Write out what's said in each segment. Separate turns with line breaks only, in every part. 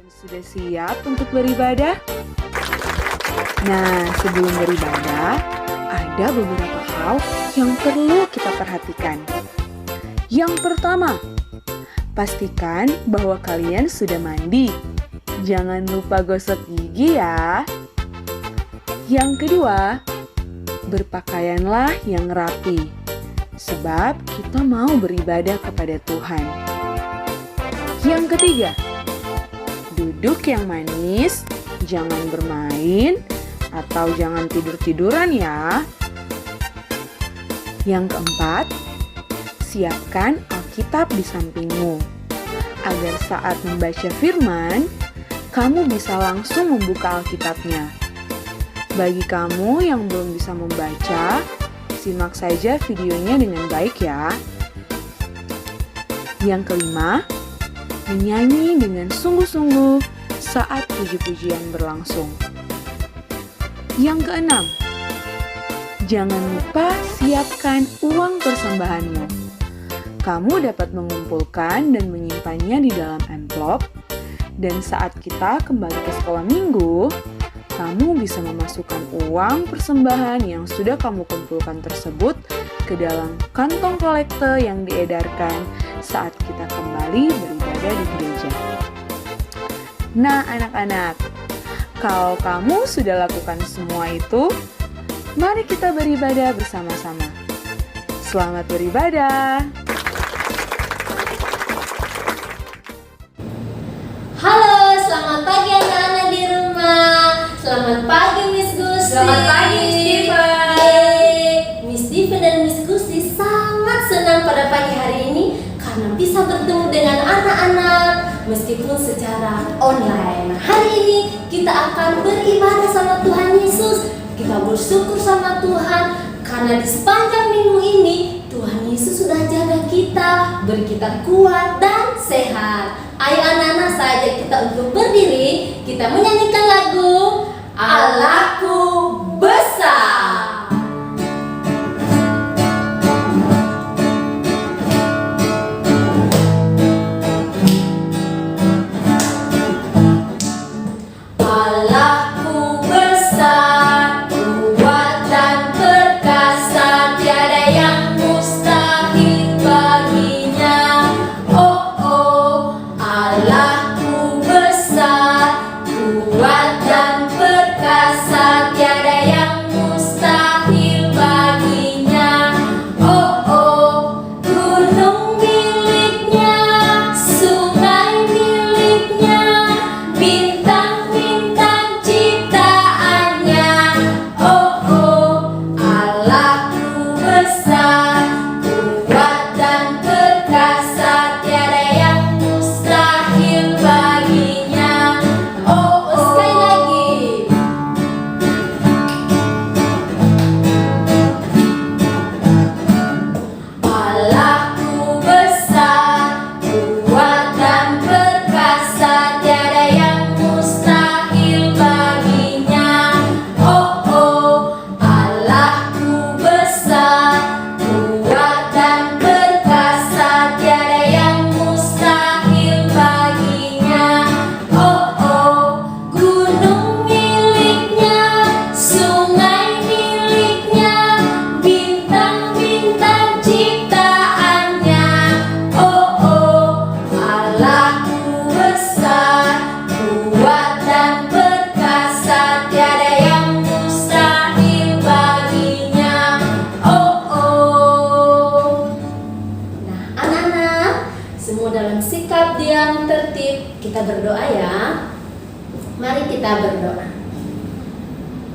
Sudah siap untuk beribadah? Nah, sebelum beribadah, ada beberapa hal yang perlu kita perhatikan. Yang pertama, pastikan bahwa kalian sudah mandi. Jangan lupa gosok gigi ya. Yang kedua, berpakaianlah yang rapi, sebab kita mau beribadah kepada Tuhan. Yang ketiga, duduk yang manis, jangan bermain, atau jangan tidur-tiduran ya. Yang keempat, siapkan Alkitab di sampingmu, agar saat membaca firman, kamu bisa langsung membuka Alkitabnya. Bagi kamu yang belum bisa membaca, simak saja videonya dengan baik ya. Yang kelima, menyanyi dengan sungguh-sungguh saat puji-pujian berlangsung. Yang keenam, jangan lupa siapkan uang persembahanmu. Kamu dapat mengumpulkan dan menyimpannya di dalam amplop, dan saat kita kembali ke sekolah minggu, kamu bisa memasukkan uang persembahan yang sudah kamu kumpulkan tersebut ke dalam kantong kolekte yang diedarkan saat kita kembali beribadah di gereja. Nah, anak-anak, kalau kamu sudah lakukan semua itu, mari kita beribadah bersama-sama. Selamat beribadah.
Halo, selamat pagi anak-anak di rumah. Selamat pagi Miss Gusti.
Selamat pagi Miss Diva.
Miss Diva dan Miss Gusti sangat senang pada pagi hari ini karena bisa bertemu dengan anak-anak meskipun secara online. Hari ini kita akan beribadah sama Tuhan Yesus. Kita bersyukur sama Tuhan karena di sepanjang minggu ini Tuhan Yesus sudah jaga kita, beri kita kuat dan sehat. Ayo anak-anak, saya ajak kita untuk berdiri. Kita menyanyikan lagu Allahku Besar. Allahku besar, kuat dan perkasa, tiada yang mustahil baginya. Oh oh, Allahku besar, kuat dan perkasa, tiada yang mustahil baginya. Oh oh, gunung miliknya, sungai miliknya, bintang-bintang ciptaannya. Oh oh, Allahku besar, kuat dan perkasa, tiada yang mustahil baginya. Oh oh, sekali lagi. Allahku besar, kuat dan perkasa, tiada yang mustahil baginya. Oh oh, Allahku besar, kuat dan perkasa, tiada yang mustahil baginya. Oh oh, gunung miliknya, sungai miliknya, bintang-bintang ciptaannya. Oh oh, Allahku besar, kuat dan perkasa, tiada yang mustahil baginya. Oh oh. Nah, anak-anak, semua dalam sikap diam tertib, kita berdoa ya. Mari kita berdoa.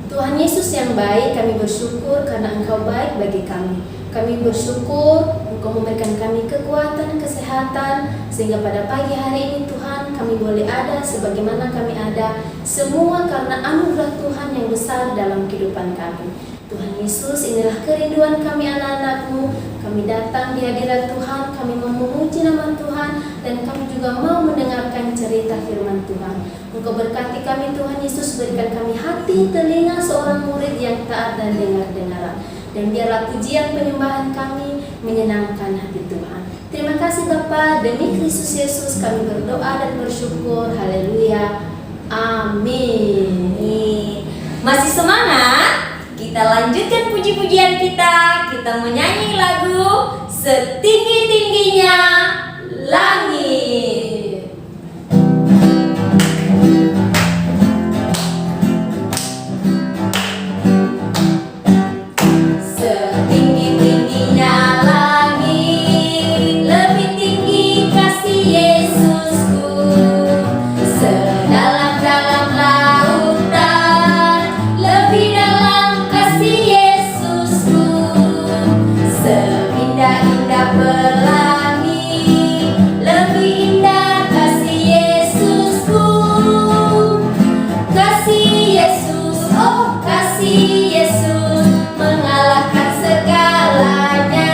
Tuhan Yesus yang baik, kami bersyukur karena Engkau baik bagi kami. Kami bersyukur Engkau memberikan kami kekuatan, kesehatan, sehingga pada pagi hari ini Tuhan kami boleh ada sebagaimana kami ada. Semua karena anugerah Tuhan yang besar dalam kehidupan kami. Tuhan Yesus, inilah kerinduan kami anak-anak-Mu. Kami datang di hadirat Tuhan, kami mau memuji nama Tuhan, dan kami juga mau mendengarkan cerita firman Tuhan. Engkau berkati kami Tuhan Yesus, berikan kami hati, telinga seorang murid yang taat dan dengar-dengaran. Dan biarlah pujian penyembahan kami menyenangkan hati Tuhan. Terima kasih kasih Bapa, demi Kristus Yesus kami berdoa dan bersyukur. Haleluya. Amin. Masih semangat? Kita lanjutkan puji-pujian kita. Kita menyanyi lagu Setinggi-tingginya Langit. Setinggi-tingginya langit, lebih tinggi kasih Yesusku. Sedalam-dalam lautan, lebih dalam kasih Yesusku. Seindah-indah pelangi, lebih indah kasih Yesusku. Kasih Yesus, oh kasih Yesus, mengalahkan segalanya.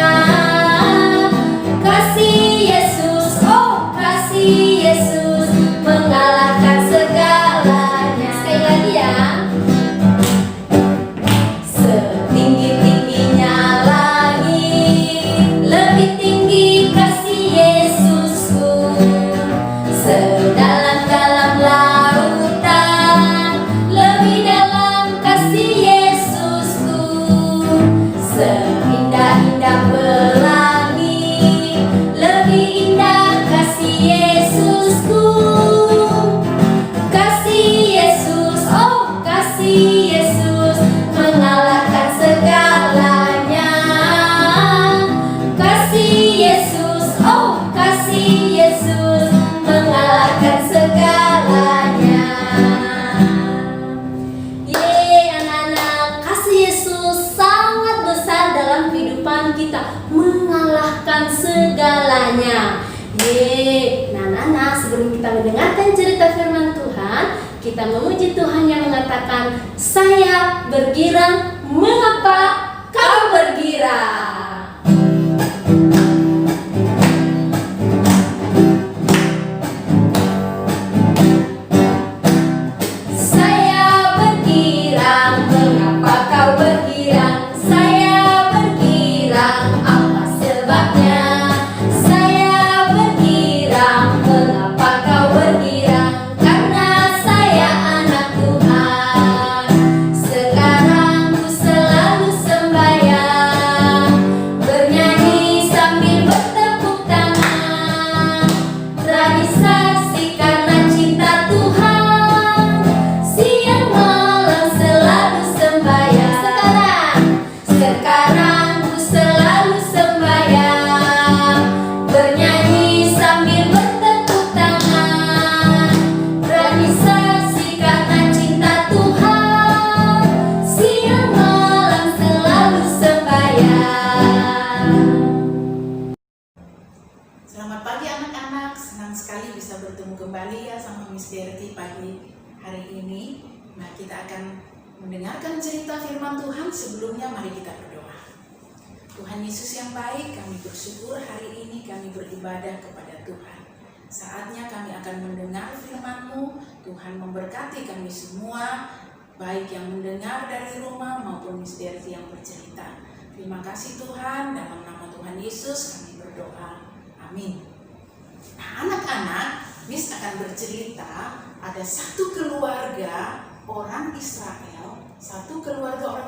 Kasih Yesus, oh kasih Yesus, mengalahkan segalanya. Sekali lagi ya. Setinggi-tingginya langit, lebih tinggi kasih Yesusku. Sedalam-dalam lautan, lebih dalam kasih Yesusku. Seindah-indah pelangi, lebih indah kasih Yesusku. Kasih Yesus, oh kasih Yesus, mengalahkan segalanya. Kasih Yesus, oh kasih Yesus, mengalahkan segalanya. Yeay anak-anak, kasih Yesus sangat besar dalam kehidupan kita, mengalahkan segalanya. Yeay, nah anak-anak, sebelum kita mendengarkan cerita firman Tuhan, kita memuji Tuhan yang mengatakan, saya bergirang, mengapa kau bergirang? Saya bergirang, mengapa kau bergirang? Saya bergirang, apa sebabnya? Saya bergirang, mengapa kau bergirang? Karena saya anak Tuhan. Sekarang ku selalu sembahyang, bernyanyi sambil bertepuk tangan, berani saksi karena cinta Tuhan. Siang malam selalu sembahyang. Sekarang ku selalu sembahyang, bernyanyi sambil bertepuk tangan, berani saksi karena cinta Tuhan. Siang malam selalu sembahyang.
Selamat pagi anak-anak, senang sekali bisa bertemu kembali ya sama Miss Derti pagi hari ini. Nah, kita akan mendengarkan cerita firman Tuhan. Sebelumnya mari kita berdoa. Tuhan Yesus yang baik, kami bersyukur hari ini kami beribadah kepada Tuhan. Saatnya kami akan mendengar firman-Mu. Tuhan memberkati kami semua, baik yang mendengar dari rumah maupun Miss Derti yang bercerita. Terima kasih Tuhan, dalam nama Tuhan Yesus kami berdoa. Amin. Nah, anak-anak, Miss akan bercerita ada satu keluarga orang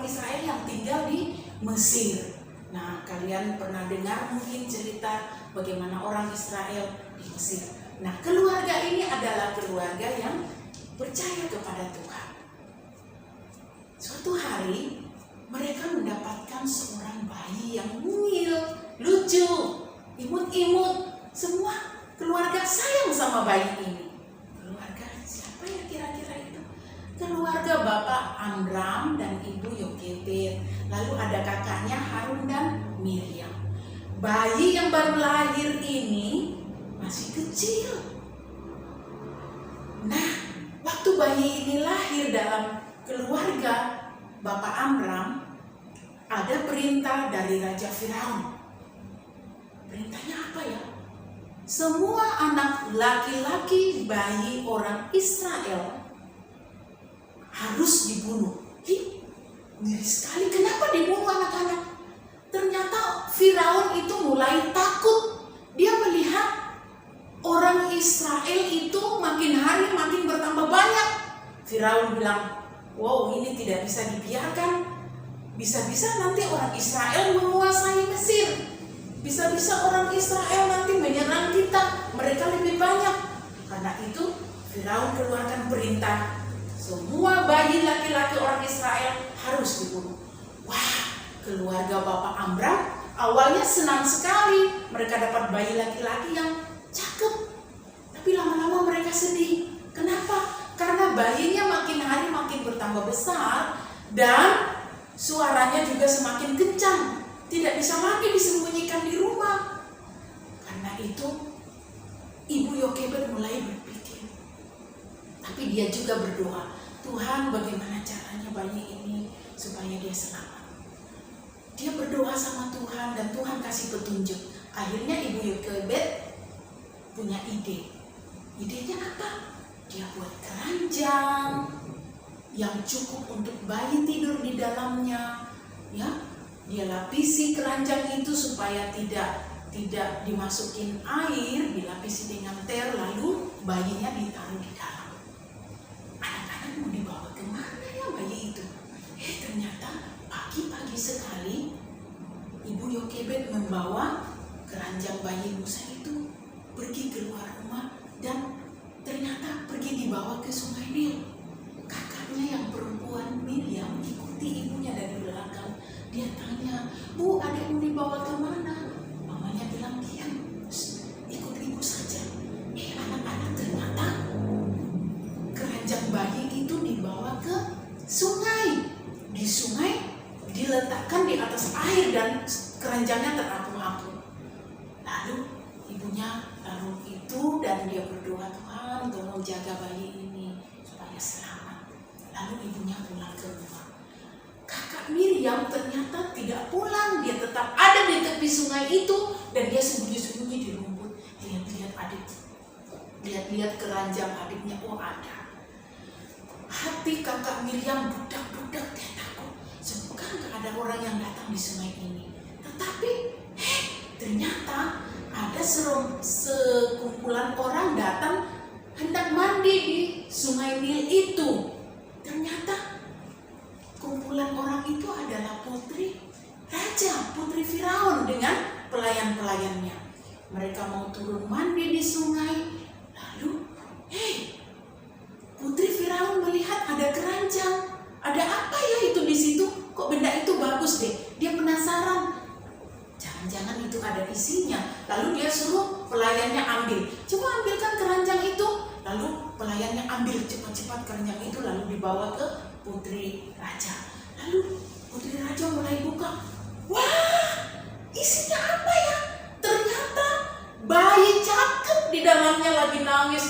Israel, yang tinggal di Mesir. Nah, kalian pernah dengar mungkin cerita bagaimana orang Israel di Mesir. Nah, keluarga ini adalah keluarga yang percaya kepada Tuhan. Suatu hari mereka mendapatkan seorang bayi yang mungil, lucu, imut-imut. Semua keluarga sayang sama bayi ini. Keluarga siapa ya kira-kira itu? Keluarga Bapak Amram dan Ibu Yokebed. Lalu ada kakaknya Harun dan Miriam. Bayi yang baru lahir ini masih kecil. Nah, waktu bayi ini lahir dalam keluarga Bapak Amram, ada perintah dari Raja Firaun. Perintahnya apa ya? Semua anak laki-laki bayi orang Israel harus dibunuh. Ngeri sekali, kenapa dibunuh anak-anak? Ternyata Firaun itu mulai takut. Dia melihat Firaun bilang, wow, ini tidak bisa dibiarkan. Bisa-bisa nanti orang Israel menguasai Mesir. Bisa-bisa orang Israel nanti menyerang kita. Mereka lebih banyak. Karena itu Firaun keluarkan perintah, semua bayi laki-laki orang Israel harus dibunuh. Wah, keluarga Bapak Amram awalnya senang sekali. Mereka dapat bayi laki-laki yang cakep. Tapi lama-lama mereka sedih. Kenapa? Karena bayinya makin hari makin bertambah besar dan suaranya juga semakin kencang. Tidak bisa lagi disembunyikan di rumah. Karena itu Ibu Yokebed mulai berpikir. Tapi dia juga berdoa, Tuhan, bagaimana caranya bayi ini supaya dia selamat. Dia berdoa sama Tuhan dan Tuhan kasih petunjuk. Akhirnya Ibu Yokebed punya ide. Idenya apa? Dia buat keranjang yang cukup untuk bayi tidur di dalamnya, ya. Dia lapisi keranjang itu supaya tidak dimasukin air, dilapisi dengan ter, lalu bayinya ditaruh di dalam. Anak-anak mau dibawa kemana ya bayi itu? Ternyata pagi-pagi sekali Ibu Yokebed membawa keranjang bayi Musa itu pergi keluar rumah dan ternyata pergi dibawa ke Sungai Nil. Kakaknya yang perempuan Miriam ikuti ibunya dari belakang. Dia tanya, Bu, adikmu dibawa kemana? Mamanya bilang, diam, ikut ibu saja. Anak-anak, ternyata keranjang bayi itu dibawa ke sungai. Di sungai diletakkan di atas air dan keranjangnya terapung-apung. Lalu ibunya taruh itu dan dia berdoa, Tuhan tolong jaga bayi ini supaya selamat. Lalu ibunya pulang ke rumah. Kakak Miriam ternyata tidak pulang, dia tetap ada di tepi sungai itu dan dia sembunyi-sembunyi di rumput. Lihat-lihat keranjang adiknya, oh ada. Hati kakak Miriam budak-budak, dia takut. Semoga nggak ada orang yang datang di sungai ini. Tetapi ternyata ada sekumpulan orang datang hendak mandi di Sungai Nil itu. Ternyata kumpulan orang itu adalah putri raja, putri Firaun dengan pelayan-pelayannya. Mereka mau turun mandi di sungai. Lalu, putri Firaun melihat ada keranjang. Ada apa ya itu di situ? Kok benda itu bagus deh? Dia penasaran. Jangan-jangan itu ada isinya. Lalu dia suruh pelayannya ambil. Coba ambilkan keranjang itu. Lalu pelayannya ambil cepat-cepat keranjang itu lalu dibawa ke putri raja. Lalu putri raja mulai buka. Wah, isinya apa ya? Ternyata bayi cakep di dalamnya lagi nangis.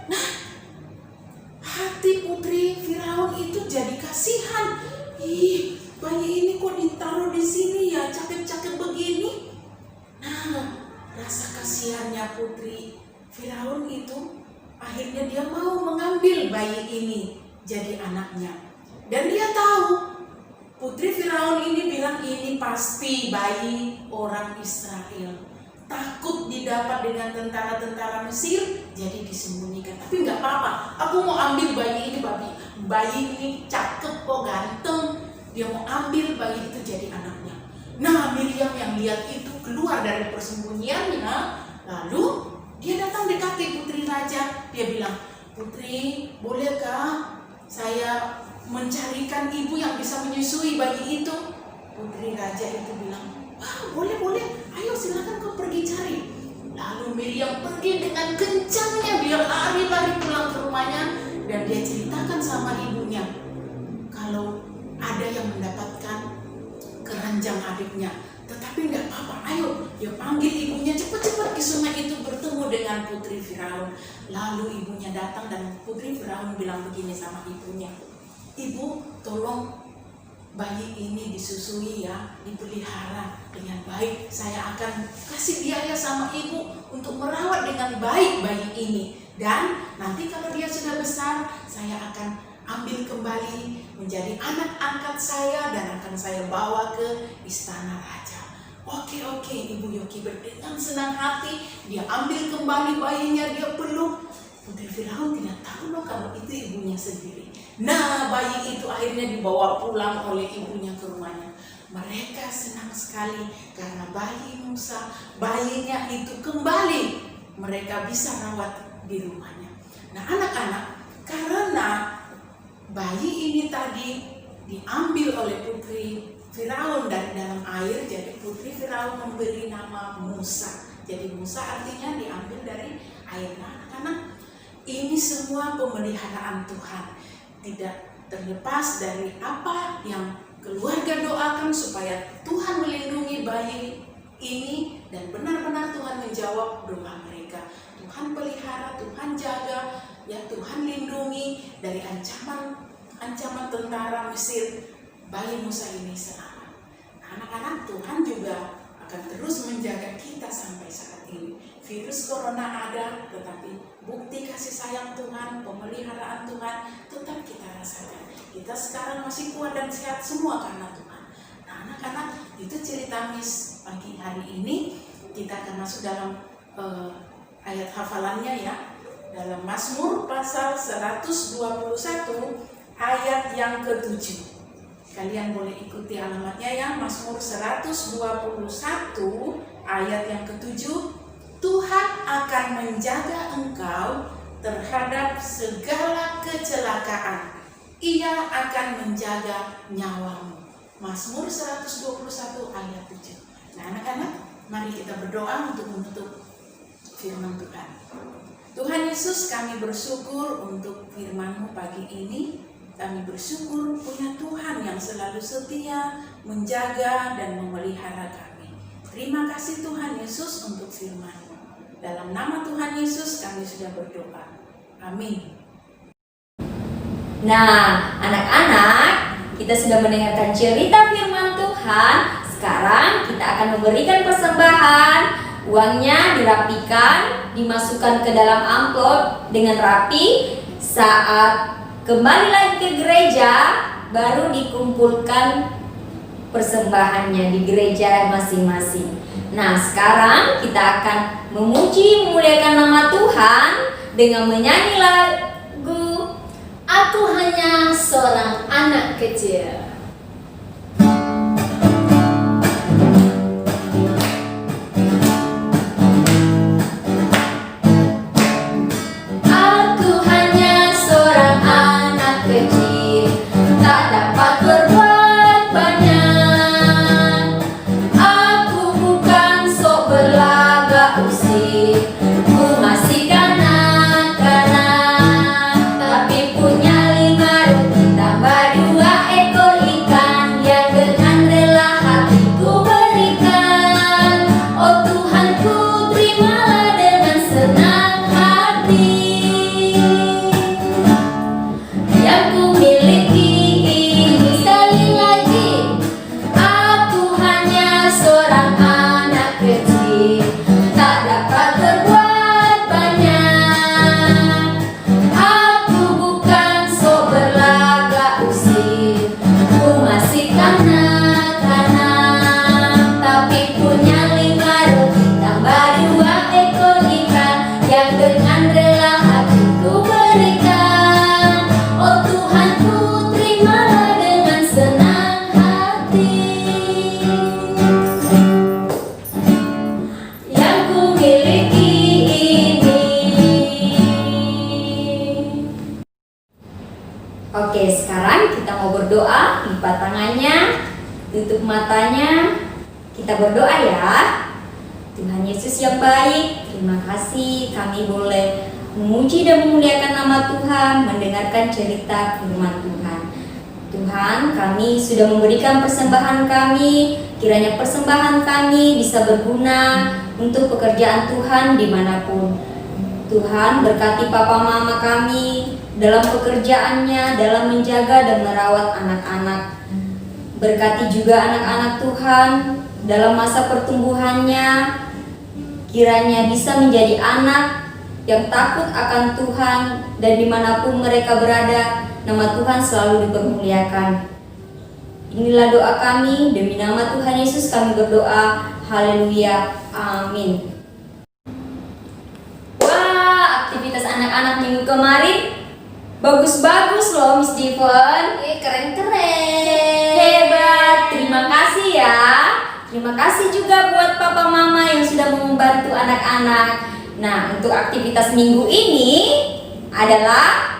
Nah, hati putri Firaun itu jadi kasihan. Ih, bayi ini kok ditaruh di sini ya, cakep-cakep begini. Nah, rasa kasihannya putri Firaun itu akhirnya dia mau mengambil bayi ini jadi anaknya. Dan dia tahu putri Firaun ini bilang ini pasti bayi orang Israel. Takut didapat dengan tentara-tentara Mesir, jadi disembunyikan. Tapi nggak apa-apa, aku mau ambil bayi ini, bayi ini cakep kok, ganteng. Dia mau ambil bayi itu jadi anaknya. Nah, Miriam yang lihat itu keluar dari persembunyiannya, lalu dia datang dekati putri raja. Dia bilang, Putri, bolehkah saya mencarikan ibu yang bisa menyusui bayi itu? Putri raja itu bilang, wah, boleh, ayo silakan kau pergi cari. Lalu Miriam pergi dengan kencangnya, dia lari-lari pulang ke rumahnya dan dia ceritakan sama ibunya kalau ada yang mendapatkan keranjang adiknya. Tetapi nggak apa-apa, ayo dia panggil ibunya cepat-cepat ke sungai itu bertemu dengan putri Firaun. Lalu ibunya datang dan putri Firaun bilang begini sama ibunya, Ibu, tolong bayi ini disusui ya, dipelihara dengan baik. Saya akan kasih biaya sama ibu untuk merawat dengan baik bayi ini. Dan nanti kalau dia sudah besar, saya akan ambil kembali menjadi anak angkat saya dan akan saya bawa ke istana raja. Oke, Ibu Yokebed dengan senang hati dia ambil kembali bayinya, dia peluk. Putri Firaun tidak tahu loh kalau itu ibunya sendiri. Nah, bayi itu akhirnya dibawa pulang oleh ibunya ke rumahnya. Mereka senang sekali karena bayi Musa, bayinya itu kembali. Mereka bisa rawat di rumahnya. Nah, anak-anak, karena bayi ini tadi diambil oleh Putri Firaun dari dalam air, jadi Putri Firaun memberi nama Musa. Jadi Musa artinya diambil dari air. Nah, anak-anak, ini semua pemeliharaan Tuhan. Tidak terlepas dari apa yang keluarga doakan supaya Tuhan melindungi bayi ini dan benar-benar Tuhan menjawab doa mereka. Tuhan pelihara, Tuhan jaga, ya Tuhan lindungi dari ancaman tentara Mesir. Bayi Musa ini selamat. Anak-anak, Tuhan juga akan terus menjaga kita sampai saat ini. Virus corona ada, tetapi bukti kasih sayang Tuhan, pemeliharaan Tuhan tetap kita rasakan. Kita sekarang masih kuat dan sehat semua karena Tuhan. Nah, anak-anak, itu cerita Miss pagi hari ini. Kita akan masuk dalam ayat hafalannya ya. Dalam Mazmur pasal 121 ayat yang ke-7. Kalian boleh ikuti alamatnya ya, Mazmur 121 ayat yang ke-7. Tuhan akan menjaga engkau terhadap segala kecelakaan. Ia akan menjaga nyawamu. Mazmur 121 ayat 7. Nah, anak-anak, mari kita berdoa untuk menutup firman Tuhan. Tuhan Yesus, kami bersyukur untuk firman-Mu pagi ini. Kami bersyukur punya Tuhan yang selalu setia, menjaga dan memelihara kami. Terima kasih Tuhan Yesus untuk firman-Mu. Dalam nama Tuhan Yesus kami sudah berdoa. Amin.
Nah, anak-anak, kita sudah mendengarkan cerita firman Tuhan. Sekarang kita akan memberikan persembahan. Uangnya dirapikan, dimasukkan ke dalam amplop dengan rapi. Saat kembali lagi ke gereja, baru dikumpulkan persembahannya di gereja masing-masing. Nah, sekarang kita akan memuji, memuliakan nama Tuhan dengan menyanyi lagu
Aku Hanya Seorang Anak Kecil.
Aku hanya seorang anak kecil, tak dapat berbuat banyak. Aku bukan sok berlagak usik, ku masih kanak-kanak. Tapi punya 5 roti tambah 2 ekor ikan yang dengan rela hatiku berikan. Oh Tuhanku, terimalah dengan senang hati. Yang ku miliki ini sekali lagi, aku hanya seorang anak kecil, tak dapat berbuat banyak. Aku bukan sok berlagak usik, ku masih kanak-kanak. Tapi punya 5 roti tambah 2 ekor ikan yang dengan rela hatiku berikan. Oh Tuhanku, terimalah dengan senang hati. Yang ku miliki ini. Oke, sekarang kita mau berdoa. Lipat tangannya, tutup matanya. Kita berdoa ya. Tuhan Yesus yang baik, terima kasih kami boleh memuji dan memuliakan nama Tuhan, mendengarkan cerita firman Tuhan. Tuhan, kami sudah memberikan persembahan kami. Kiranya persembahan kami bisa berguna untuk pekerjaan Tuhan dimanapun. Tuhan, berkati papa mama kami dalam pekerjaannya, dalam menjaga dan merawat anak-anak. Berkati juga anak-anak Tuhan dalam masa pertumbuhannya. Kiranya bisa menjadi anak yang takut akan Tuhan, dan dimanapun mereka berada, nama Tuhan selalu dipermuliakan. Inilah doa kami, demi nama Tuhan Yesus kami berdoa. Haleluya, amin. Wah, aktivitas anak-anak kemarin bagus-bagus loh Miss Divon.
Keren-keren.
Hebat, terima kasih ya. Terima kasih juga buat papa mama yang sudah membantu anak-anak. Nah, untuk aktivitas minggu ini adalah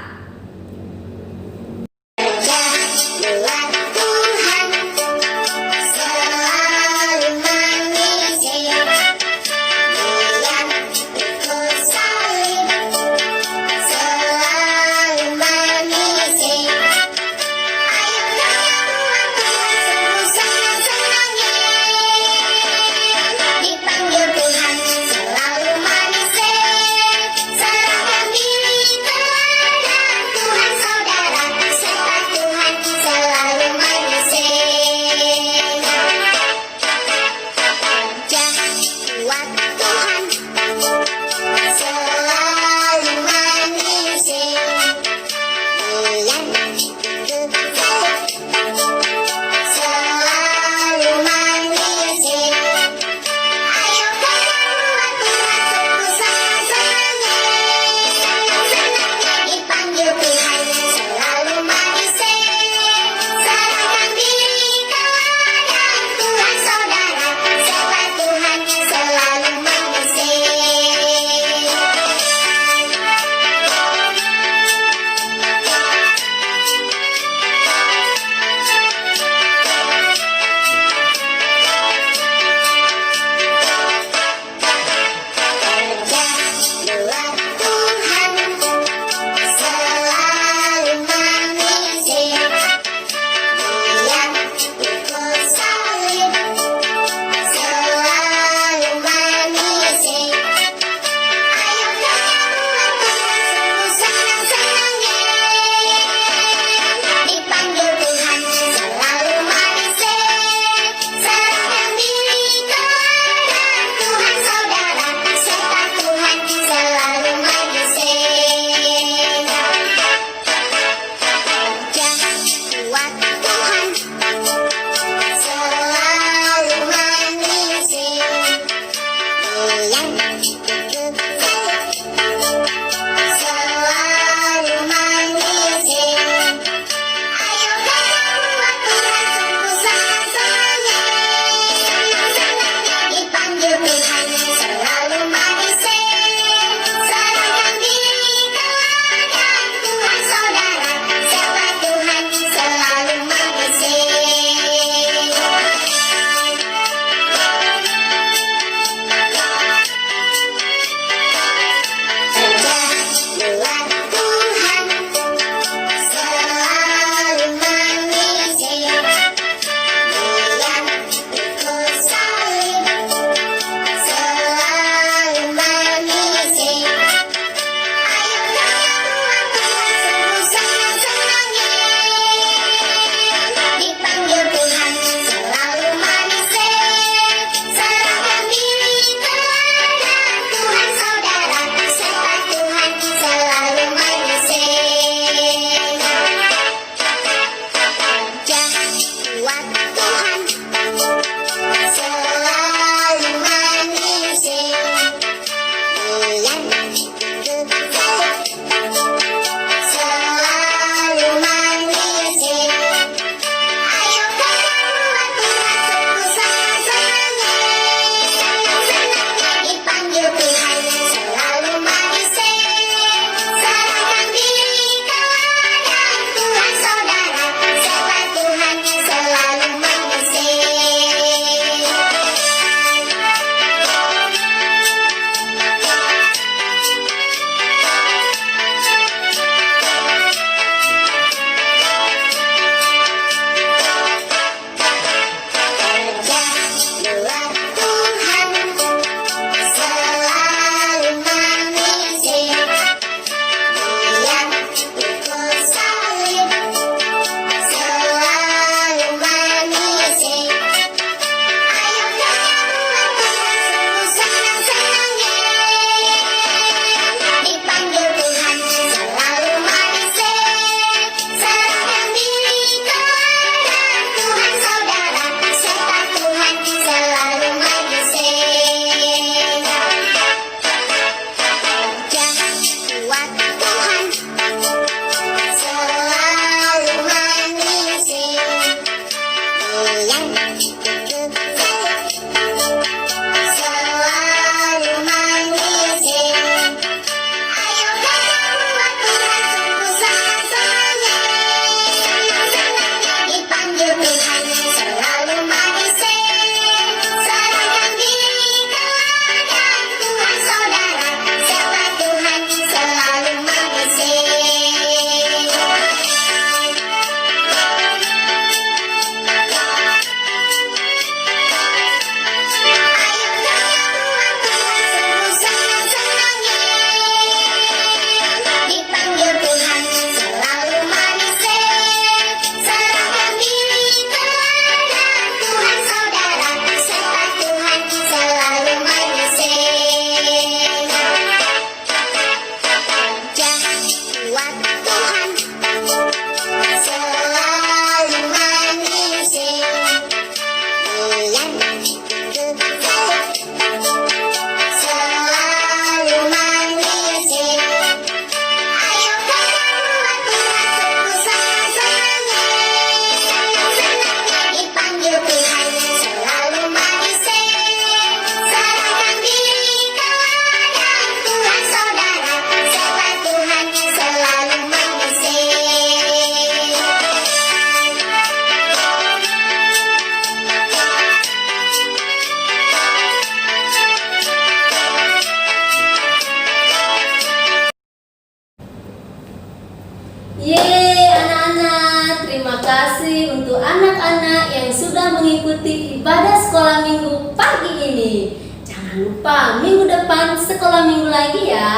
anak-anak yang sudah mengikuti ibadah sekolah minggu pagi ini. Jangan lupa minggu depan sekolah minggu lagi ya.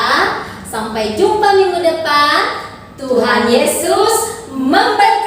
Sampai jumpa minggu depan. Tuhan Yesus memberkati.